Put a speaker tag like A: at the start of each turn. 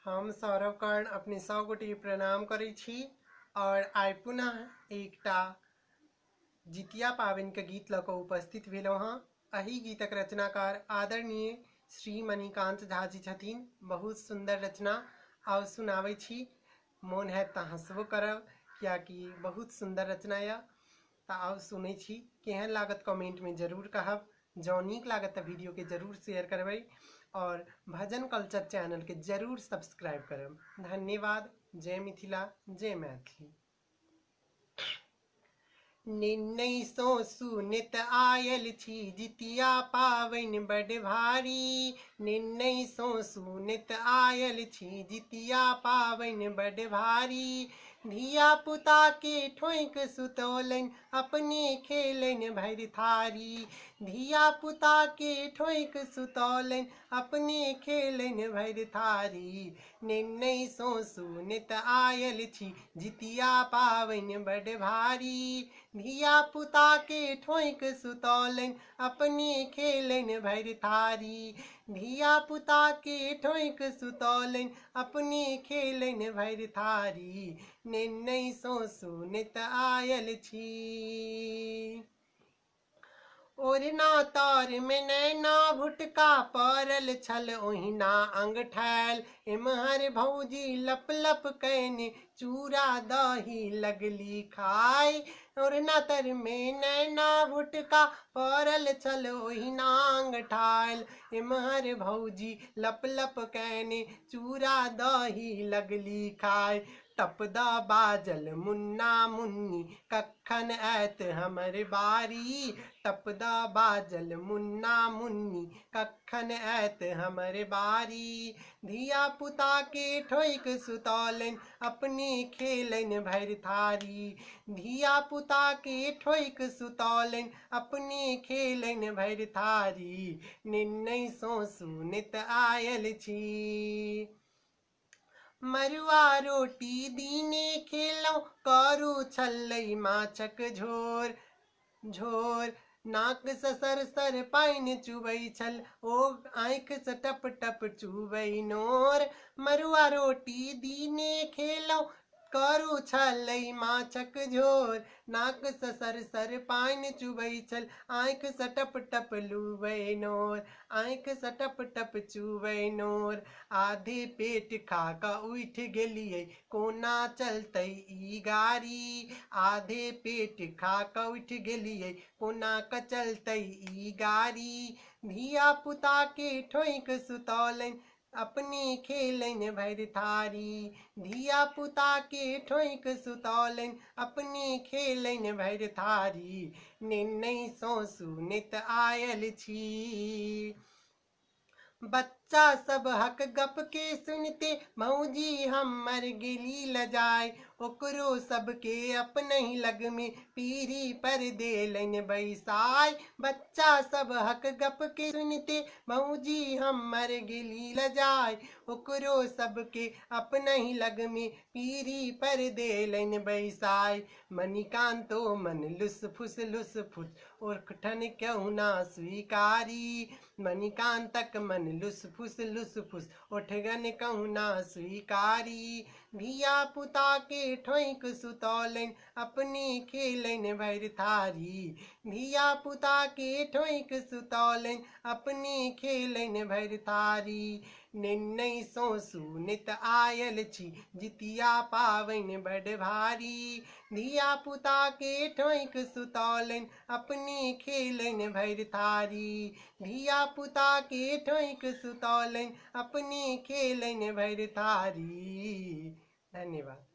A: हम सौरभ कर्ण अपने 100 गोटी प्रणाम करै छी और आइ पुनः एकटा जितिया पावनि के गीत लऽ कऽ उपस्थित भेलहुँ हँ। एही गीतक रचनाकार आदरणीय श्री मणिकांत झा जी छथिन। बहुत सुंदर रचना आउ सुनाबै छी। मोन है तऽ हंसबो करब कियाकि बहुत सुंदर रचना यऽ। तऽ आउ सुनै छी, केहन लागत कमेंट में जरूर कहब। जँ नीक लागत तऽ वीडियो के जरूर शेयर करबै और भजन कल्चर चैनल के जरूर सब्सक्राइब करब। धन्यवाद। जय मिथिला, जय मैथिली। निन्नई सो सुनित आयल छी जितिया पावनि बड़ भारी। निन्नई सो सुनित आयल छी जितिया पावनि बड़ भारी। धिया पुता के ठोंक सुतौलनि अपने खेलनि भरि थारी। धिया पुता के ठोंक सुतौलनि अपने खेलनि भरि थारी। निन्नई सो सुनित आयल छी जितिया पावनि बड़ भारी। धिया पुता के ठोंक सुतौलनि अपने खेलनि भरि थारी। धिया पुता के ठोंक सुतौलनि अपने खेलनि भरि थारी। निन्नई सो सुनित आयल छी। ओरना तार में नैना भुटका पड़ल छल ओहिना अंगठैल। एम्हर भौजी लप लप कैने चूड़ा दही लगली खाय। ओरना तर में नैना भुटका पड़ल छल ओहिना अंगठैल। एम्हर भौजी लप लप कैने चूड़ा दही लगली खाय। टपदा बाजल मुन्ना मुन्नी कखन ऐत हमर बारी। टपदा बाजल मुन्ना मुन्नी कखन ऐत हमर बारी। धिया पुता के ठोंक सुतौलनि अपने खेलनि भरि थारी। धिया पुता के ठोंक सुतौलनि अपने खेलनि भरि थारी। निन्नई सो सुनित आयल छी। मरुआ रोटी दीने खेलौं करू छल्लै माछक झोर। झोर नाक सँ सर पानि चुबै छल ओ आँखि सँ टप टप चुबै नोर। मरुआ रोटी दीने खेलौं करू छल्लै माछक झोर। नाक सँ सर पानि चुबै छल आँखि सँ टप टप लुबै नोर। आँखि सँ टप टप चुबै नोर। आधे पेट खा कऽ उठि गेलियै कोना चलतै ई गाड़ी। आधे पेट खा कऽ उठि गेलियै कोना कऽ चलतै ई गाड़ी। धिया पुता के ठोंक सुतौलनि अपने खेलनि भरि थारी। धिया पुता के ठोंक सुतौलनि अपने खेलनि भरि थारी। निन्नई सो सुनित आयल छी। बच्चा सब हक गप के सुनते भौजी हमर गेली लजाय। ओकरो सबके अपनहि लग में पीढ़ी पर देलनि बैसाय। बच्चा सब हक गप के सुनते भौजी हमर गेली लजाय। ओकरो सबके अपनहि लग में पीढ़ी पर देलनि बैसाय। मणिकांतो मन लुस फुस ओठन केहुना स्वीकारी। मणिकांतक मन लुस फुस ओठगन कहुना स्वीकारी। धिया पुता के ठोंक सुतौलनि अपने खेलनि भरि थारी। धिया पुता के ठोंक सुतौलनि अपने खेलनि भरि थारी। निन्नई सो सुनित आयल छी जितिया पावनि बड़ भारी। धिया पुता के ठोंक सुतौलनि अपने खेलनि भरि थारी। धिया पुता के ठोंक सुतौलनि अपने खेलनि भरि थारी। धन्यवाद।